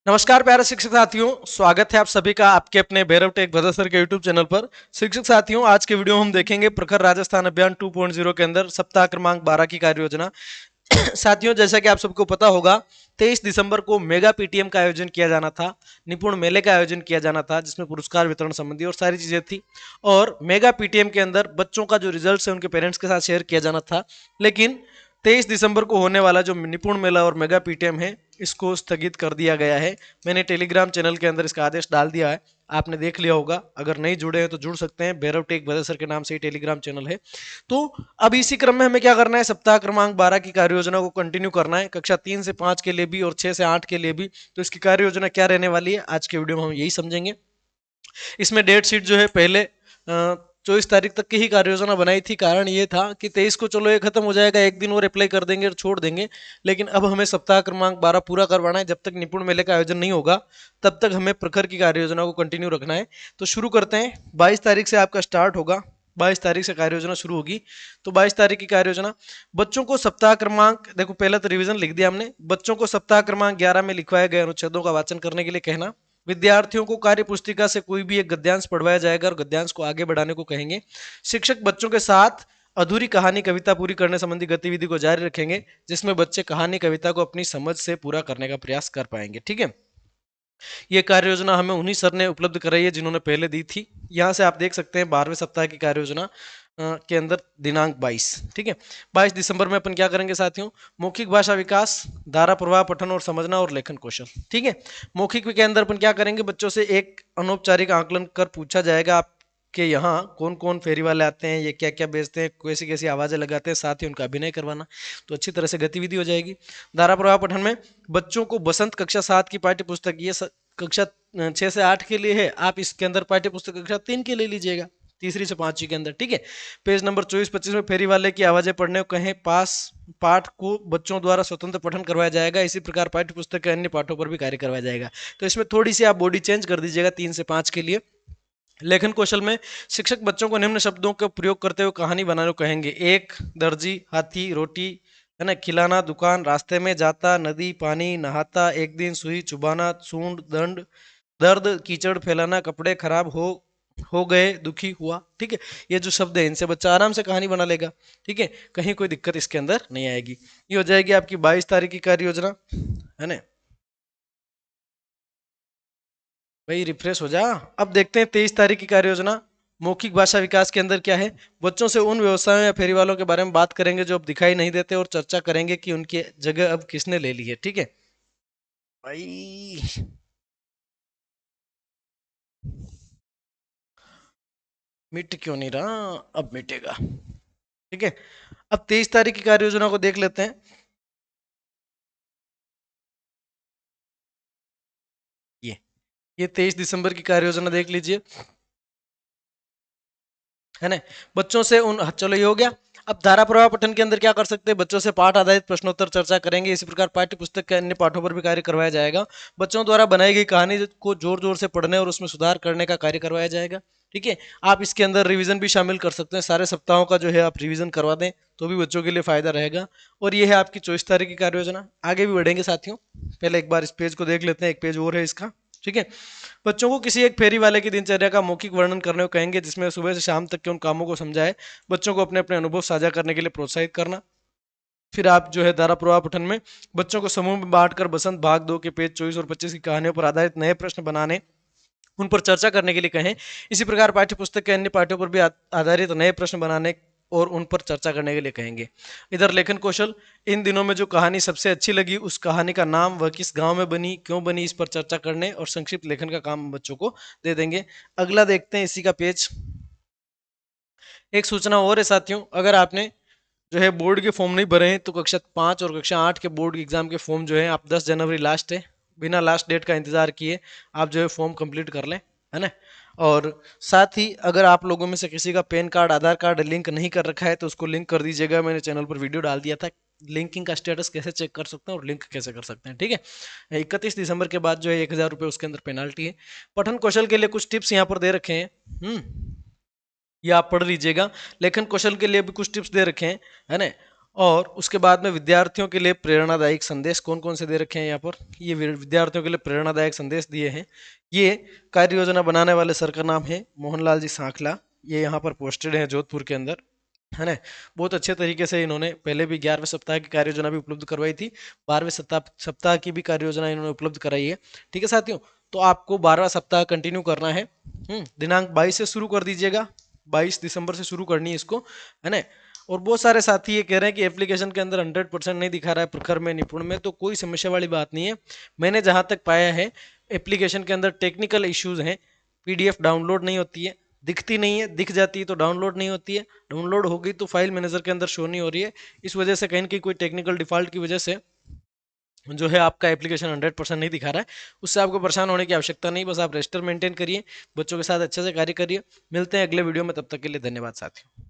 नमस्कार प्यारे शिक्षक साथियों, स्वागत है आप सभी का आपके अपने भैरव टेक भदर सर के यूट्यूब चैनल पर। शिक्षक साथियों, आज के वीडियो में हम देखेंगे प्रखर राजस्थान अभियान 2.0 के अंदर सप्ताह क्रमांक 12 की कार्य योजना। साथियों, जैसा कि आप सबको पता होगा, 23 दिसंबर को मेगा पीटीएम का आयोजन किया जाना था, निपुण मेले का आयोजन किया जाना था, जिसमें पुरस्कार वितरण संबंधी और सारी चीजें थी। और मेगा पीटीएम के अंदर बच्चों का जो रिजल्ट है उनके पेरेंट्स के साथ शेयर किया जाना था, लेकिन 23 दिसंबर को होने वाला जो निपुण मेला और मेगा पीटीएम है, इसको स्थगित कर दिया गया है। मैंने टेलीग्राम चैनल के अंदर इसका आदेश डाल दिया है, आपने देख लिया होगा। अगर नहीं जुड़े हैं तो जुड़ सकते हैं, भैरव टेक भदर सर के नाम से ही टेलीग्राम चैनल है। तो अब इसी क्रम में हमें क्या करना है, सप्ताह क्रमांक 12 की कार्य योजना को कंटिन्यू करना है, कक्षा 3 से 5 के लिए भी और 6 से 8 के लिए भी। तो इसकी कार्य योजना क्या रहने वाली है, आज के वीडियो में हम यही समझेंगे। इसमें डेट शीट जो है पहले 24 तारीख तक की ही कार्य योजना बनाई थी। कारण ये था कि 23 को चलो ये खत्म हो जाएगा, एक दिन और अप्लाई कर देंगे और छोड़ देंगे, लेकिन अब हमें सप्ताह क्रमांक 12 पूरा करवाना है। जब तक निपुण मेले का आयोजन नहीं होगा तब तक हमें प्रखर की कार्य योजना को कंटिन्यू रखना है। तो शुरू करते हैं। 22 तारीख से आपका स्टार्ट होगा, 22 तारीख से कार्य योजना शुरू होगी। तो 22 तारीख की कार्य योजना, बच्चों को सप्ताह क्रमांक, देखो पहला तो रिवीजन लिख दिया हमने। बच्चों को सप्ताह क्रमांक 11 में लिखवाए गए अनुच्छेदों का वाचन करने के लिए कहना। विद्यार्थियों को कार्य पुस्तिका से कोई भी एक गद्यांश पढ़वाया जाएगा और गद्यांश को आगे बढ़ाने को कहेंगे। शिक्षक बच्चों के साथ अधूरी कहानी कविता पूरी करने संबंधी गतिविधि को जारी रखेंगे, जिसमें बच्चे कहानी कविता को अपनी समझ से पूरा करने का प्रयास कर पाएंगे। ठीक है, ये कार्य योजना हमें उन्हीं सर ने उपलब्ध कराई है जिन्होंने पहले दी थी। यहां से आप देख सकते हैं 12वें सप्ताह की कार्य योजना के अंदर दिनांक 22। ठीक है, 22 दिसंबर में अपन क्या करेंगे साथियों, मौखिक भाषा विकास, धारा प्रवाह, पठन और समझना और लेखन कौशल। ठीक है, मौखिक के अंदर अपन क्या करेंगे, बच्चों से एक अनौपचारिक आकलन कर पूछा जाएगा आपके यहाँ कौन कौन फेरी वाले आते हैं, ये क्या क्या बेचते हैं, कैसी कैसी आवाजें लगाते हैं, साथ ही उनका अभिनय करवाना। तो अच्छी तरह से गतिविधि हो जाएगी। धारा प्रवाह पठन में बच्चों को बसंत कक्षा 7 की पाठ्य पुस्तक, ये कक्षा 6 से 8 के लिए है, आप इसके अंदर पाठ्य पुस्तक कक्षा 3 के लिए लीजिएगा, तीसरी से 5वीं के अंदर। ठीक है, पेज नंबर 24-25 में फेरी वाले की आवाजें पढ़ने को कहें। पास पाठ को बच्चों द्वारा स्वतंत्र पठन करवाया जाएगा। इसी प्रकार पाठ्य पुस्तक के अन्य पाठों पर भी कार्य करवाया जाएगा। तो इसमें थोड़ी सी आप बॉडी चेंज कर दीजिएगा 3 से 5 के लिए। लेखन कौशल में शिक्षक बच्चों को निम्न शब्दों का प्रयोग करते हुए कहानी बनाने को कहेंगे। एक, दर्जी, हाथी, रोटी, है ना, खिलाना, दुकान, रास्ते में जाता, नदी, पानी, नहाता, एक दिन, सुई चुबाना, सूंड, दंड, दर्द, कीचड़ फैलाना, कपड़े खराब हो गए, दुखी हुआ। ठीक है, ये जो शब्द है इनसे बच्चा आराम से कहानी बना लेगा। ठीक है, कहीं कोई दिक्कत इसके अंदर नहीं आएगी। ये हो जाएगी आपकी 22 तारीख की कार्य योजना, है ना। भाई रिफ्रेश हो जा। अब देखते हैं 23 तारीख की कार्य योजना। मौखिक भाषा विकास के अंदर क्या है, बच्चों से उन व्यवसायों या फेरी वालों के बारे में बात करेंगे जो अब दिखाई नहीं देते और चर्चा करेंगे कि उनकी जगह अब किसने ले ली है। ठीक है भाई, मिट क्यों नहीं रहा, अब मिटेगा। ठीक है, अब 23 तारीख की कार्य योजना को देख लेते हैं। ये ये 23 दिसंबर की कार्य योजना देख लीजिए, है ना। बच्चों से उन, चलो ये हो गया। अब धारा प्रवाह पठन के अंदर क्या कर सकते हैं, बच्चों से पाठ आधारित प्रश्नोत्तर चर्चा करेंगे। इसी प्रकार पाठ्य पुस्तक के अन्य पाठों पर भी कार्य करवाया जाएगा। बच्चों द्वारा बनाई गई कहानी को जोर जोर से पढ़ने और उसमें सुधार करने का कार्य करवाया जाएगा। ठीक है, आप इसके अंदर रिवीजन भी शामिल कर सकते हैं, सारे सप्ताहों का जो है आप रिवीजन करवा दें तो भी बच्चों के लिए फायदा रहेगा। और ये है आपकी 24 तारीख की कार्य योजना। आगे भी बढ़ेंगे साथियों, पहले एक बार इस पेज को देख लेते हैं, एक पेज और है इसका। ठीक है, बच्चों को किसी एक फेरी वाले की दिनचर्या का मौखिक वर्णन करने को कहेंगे, जिसमें सुबह से शाम तक के उन कामों को समझाए। बच्चों को अपने अपने अनुभव साझा करने के लिए प्रोत्साहित करना। फिर आप जो है धारा प्रवाह पठन में बच्चों को समूह में बांटकर बसंत भाग 2 के पेज 24 और 25 की कहानियों पर आधारित नए प्रश्न बनाने, उन पर चर्चा करने के लिए कहें। इसी प्रकार पाठ्य पुस्तक के अन्य पाठों पर भी आधारित नए प्रश्न बनाने और उन पर चर्चा करने के लिए कहेंगे। इधर लेखन कौशल, इन दिनों में जो कहानी सबसे अच्छी लगी उस कहानी का नाम, वह किस गांव में बनी, क्यों बनी, इस पर चर्चा करने और संक्षिप्त लेखन का काम बच्चों को दे देंगे। अगला देखते हैं इसी का पेज। एक सूचना और है साथियों, अगर आपने जो है बोर्ड के फॉर्म नहीं भरे हैं तो कक्षा 5 और कक्षा 8 के बोर्ड एग्जाम के फॉर्म जो है आप 10 जनवरी लास्ट है, बिना लास्ट डेट का इंतजार किए आप जो है फॉर्म कंप्लीट कर लें, है ना। और साथ ही अगर आप लोगों में से किसी का पैन कार्ड आधार कार्ड लिंक नहीं कर रखा है तो उसको लिंक कर दीजिएगा। मैंने चैनल पर वीडियो डाल दिया था, लिंकिंग का स्टेटस कैसे चेक कर सकते हैं और लिंक कैसे कर सकते हैं। ठीक है, 31 दिसंबर के बाद जो है 1000 रुपये उसके अंदर पेनाल्टी है। पठन कौशल के लिए कुछ टिप्स यहाँ पर दे रखे हैं, ये आप पढ़ लीजिएगा। लेखन कौशल के लिए भी कुछ टिप्स दे रखे हैं, है ना। और उसके बाद में विद्यार्थियों के लिए प्रेरणादायक संदेश कौन कौन से दे रखे हैं यहाँ पर, ये विद्यार्थियों के लिए प्रेरणादायक संदेश दिए हैं। ये कार्य योजना बनाने वाले सर का नाम है मोहनलाल जी सांखला। ये यहाँ पर पोस्टेड है जोधपुर के अंदर, है ना। बहुत अच्छे तरीके से इन्होंने पहले भी 11वें सप्ताह की कार्य योजना भी उपलब्ध करवाई थी, 12वें सप्ताह सप्ताह की भी कार्य योजना इन्होंने उपलब्ध कराई है। ठीक है साथियों, तो आपको 12वां सप्ताह कंटिन्यू करना है। दिनांक 22 से शुरू कर दीजिएगा, 22 दिसंबर से शुरू करनी है इसको, है ना। और बहुत सारे साथी ये कह रहे हैं कि एप्लीकेशन के अंदर 100% नहीं दिखा रहा है प्रखर में निपुण में, तो कोई समस्या वाली बात नहीं है। मैंने जहां तक पाया है एप्लीकेशन के अंदर टेक्निकल इश्यूज हैं, पीडीएफ डाउनलोड नहीं होती है, दिखती नहीं है, दिख जाती है तो डाउनलोड नहीं होती है, डाउनलोड हो गई तो फाइल मैनेजर के अंदर शो नहीं हो रही है। इस वजह से कहीं ना कहीं कोई टेक्निकल डिफॉल्ट की वजह से जो है आपका एप्लीकेशन 100% नहीं दिखा रहा है। उससे आपको परेशान होने की आवश्यकता नहीं, बस आप रजिस्टर मेंटेन करिए, बच्चों के साथ अच्छे से कार्य करिए। मिलते हैं अगले वीडियो में, तब तक के लिए धन्यवाद साथियों।